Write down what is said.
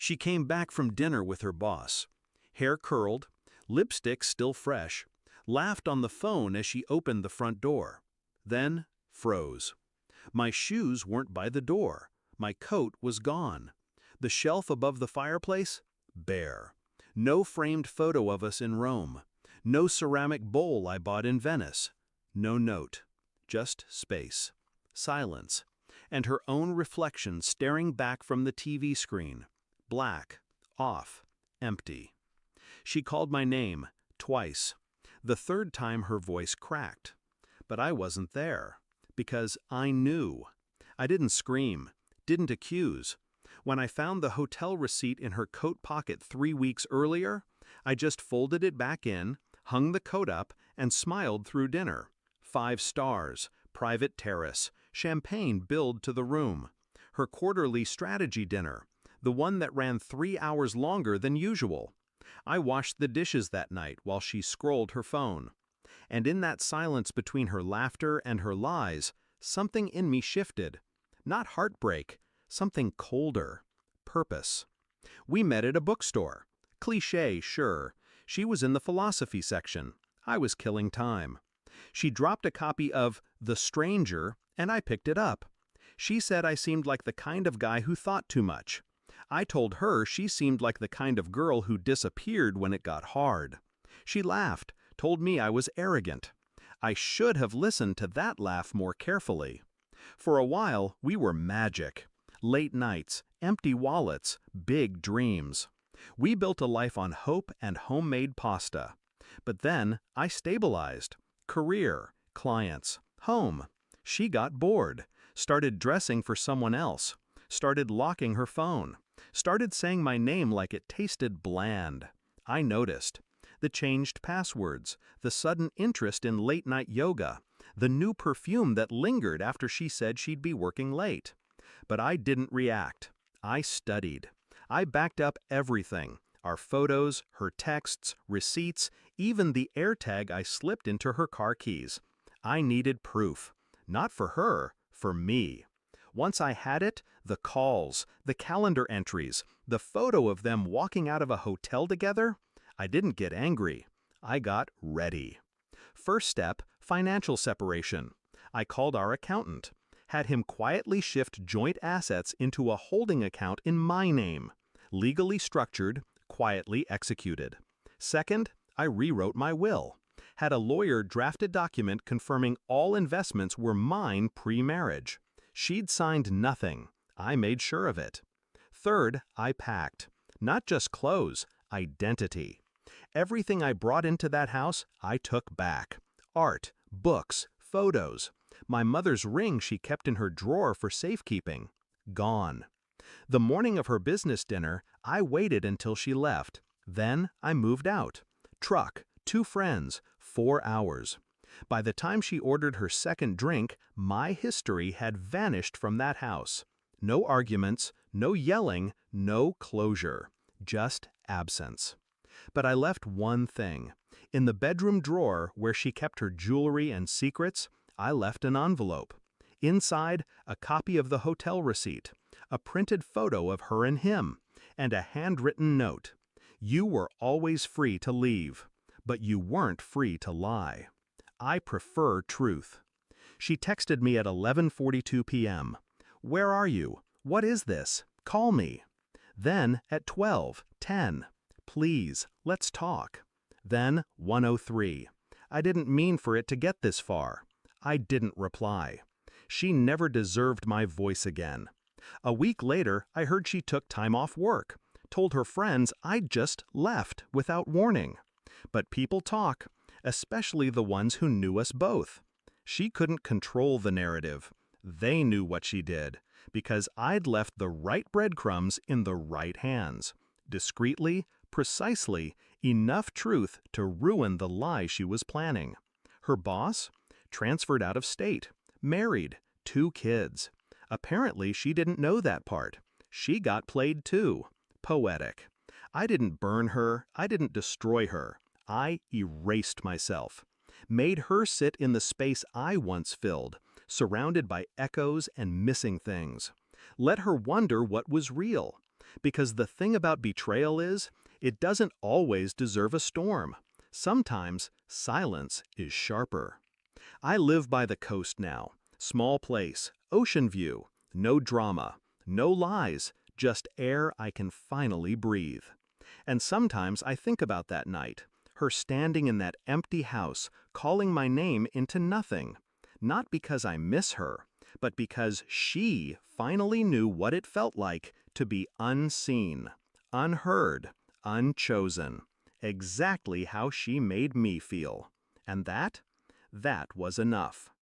She came back from dinner with her boss. Hair curled, lipstick still fresh, laughed on the phone as she opened the front door. Then froze. My shoes weren't by the door. My coat was gone. The shelf above the fireplace? Bare. No framed photo of us in Rome. No ceramic bowl I bought in Venice. No note. Just space. Silence. And her own reflection staring back from the TV screen. Black. Off. Empty. She called my name, twice. The third time her voice cracked. But I wasn't there. Because I knew. I didn't scream. Didn't accuse. When I found the hotel receipt in her coat pocket 3 weeks earlier, I just folded it back in, hung the coat up, and smiled through dinner. 5 stars, private terrace, champagne billed to the room. Her quarterly strategy dinner, the one that ran 3 hours longer than usual. I washed the dishes that night while she scrolled her phone. And in that silence between her laughter and her lies, something in me shifted. Not heartbreak, something colder. Purpose. We met at a bookstore. Cliché, sure. She was in the philosophy section. I was killing time. She dropped a copy of The Stranger, and I picked it up. She said I seemed like the kind of guy who thought too much. I told her she seemed like the kind of girl who disappeared when it got hard. She laughed, told me I was arrogant. I should have listened to that laugh more carefully. For a while, we were magic. Late nights, empty wallets, big dreams. We built a life on hope and homemade pasta. But then, I stabilized. Career, clients, home. She got bored, started dressing for someone else, started locking her phone, started saying my name like it tasted bland. I noticed. The changed passwords, the sudden interest in late-night yoga, the new perfume that lingered after she said she'd be working late. But I didn't react. I studied. I backed up everything. Our photos, her texts, receipts, even the AirTag I slipped into her car keys. I needed proof. Not for her, for me. Once I had it, the calls, the calendar entries, the photo of them walking out of a hotel together, I didn't get angry. I got ready. First step, financial separation. I called our accountant, had him quietly shift joint assets into a holding account in my name, legally structured, quietly executed. Second, I rewrote my will, had a lawyer draft a document confirming all investments were mine pre-marriage. She'd signed nothing. I made sure of it. Third, I packed. Not just clothes, identity. Everything I brought into that house, I took back. Art, books, photos. My mother's ring she kept in her drawer for safekeeping. Gone. The morning of her business dinner, I waited until she left. Then I moved out. Truck, 2 friends, 4 hours. By the time she ordered her second drink, my history had vanished from that house. No arguments, no yelling, no closure. Just absence. But I left one thing. In the bedroom drawer where she kept her jewelry and secrets, I left an envelope. Inside, a copy of the hotel receipt, a printed photo of her and him, and a handwritten note. You were always free to leave, but you weren't free to lie. I prefer truth. She texted me at 11:42 p.m. Where are you? What is this? Call me. Then at 12:10. Please, let's talk. Then 1:03. I didn't mean for it to get this far. I didn't reply. She never deserved my voice again. A week later, I heard she took time off work, told her friends I'd just left without warning. But people talk, especially the ones who knew us both. She couldn't control the narrative. They knew what she did, because I'd left the right breadcrumbs in the right hands. Discreetly, precisely, enough truth to ruin the lie she was planning. Her boss? Transferred out of state. Married. 2 kids. Apparently she didn't know that part. She got played too. Poetic. I didn't burn her. I didn't destroy her. I erased myself. Made her sit in the space I once filled, surrounded by echoes and missing things. Let her wonder what was real. Because the thing about betrayal is, it doesn't always deserve a storm. Sometimes silence is sharper. I live by the coast now. Small place, ocean view, no drama, no lies, just air I can finally breathe. And sometimes I think about that night, her standing in that empty house, calling my name into nothing. Not because I miss her, but because she finally knew what it felt like to be unseen, unheard, unchosen. Exactly how she made me feel. And that was enough.